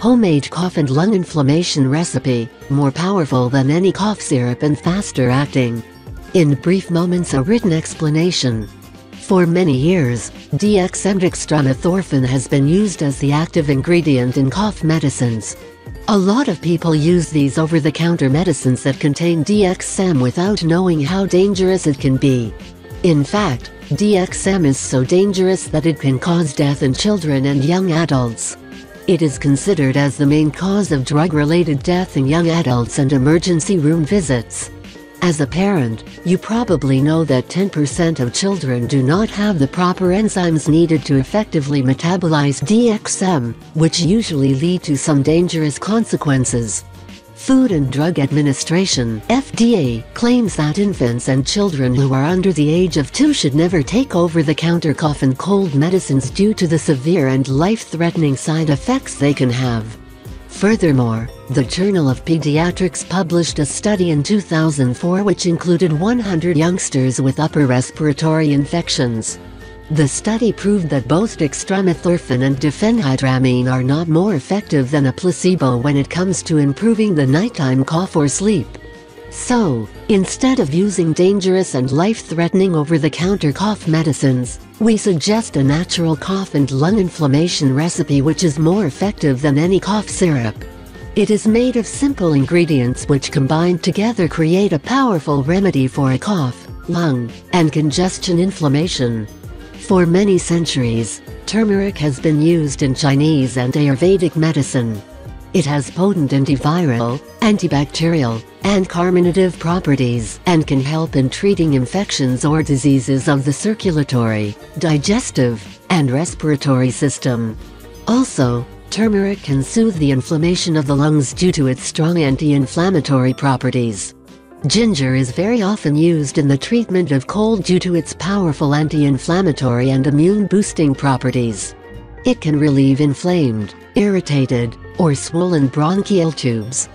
Homemade cough and lung inflammation recipe, more powerful than any cough syrup and faster acting. In brief moments, a written explanation. For many years, dextromethorphan has been used as the active ingredient in cough medicines. A lot of people use these over-the-counter medicines that contain DXM without knowing how dangerous it can be. In fact, DXM is so dangerous that it can cause death in children and young adults. It is considered as the main cause of drug-related death in young adults and emergency room visits. As a parent, you probably know that 10% of children do not have the proper enzymes needed to effectively metabolize DXM, which usually lead to some dangerous consequences. Food and Drug Administration (FDA) claims that infants and children who are under the age of 2 should never take over-the-counter cough and cold medicines due to the severe and life-threatening side effects they can have. Furthermore, the Journal of Pediatrics published a study in 2004 which included 100 youngsters with upper respiratory infections. The study proved that both dextromethorphan and diphenhydramine are not more effective than a placebo when it comes to improving the nighttime cough or sleep. So, instead of using dangerous and life-threatening over-the-counter cough medicines, we suggest a natural cough and lung inflammation recipe which is more effective than any cough syrup. It is made of simple ingredients which combined together create a powerful remedy for a cough, lung, and congestion inflammation. For many centuries, turmeric has been used in Chinese and Ayurvedic medicine. It has potent antiviral, antibacterial, and carminative properties and can help in treating infections or diseases of the circulatory, digestive, and respiratory system. Also, turmeric can soothe the inflammation of the lungs due to its strong anti-inflammatory properties. Ginger is very often used in the treatment of cold due to its powerful anti-inflammatory and immune-boosting properties. It can relieve inflamed, irritated, or swollen bronchial tubes.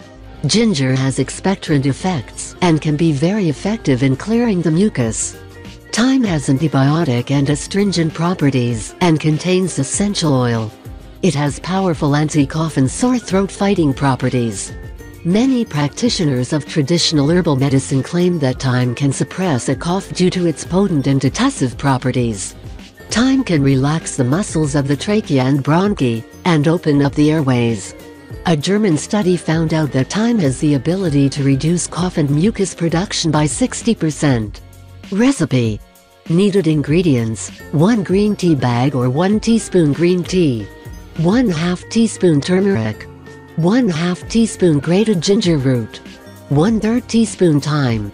Ginger has expectorant effects and can be very effective in clearing the mucus. Thyme has antibiotic and astringent properties and contains essential oil. It has powerful anti-cough and sore throat fighting properties. Many practitioners of traditional herbal medicine claim that thyme can suppress a cough due to its potent antitussive properties. Thyme can relax the muscles of the trachea and bronchi, and open up the airways. A German study found out that thyme has the ability to reduce cough and mucus production by 60%. Recipe. Needed ingredients: 1 green tea bag or 1 teaspoon green tea, 1/2 teaspoon turmeric, 1/2 teaspoon grated ginger root, 1/3 teaspoon thyme,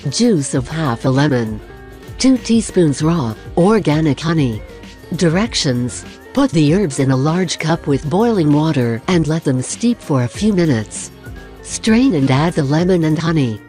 juice of half a lemon, 2 teaspoons raw, organic honey. Directions: put the herbs in a large cup with boiling water and let them steep for a few minutes. Strain and add the lemon and honey.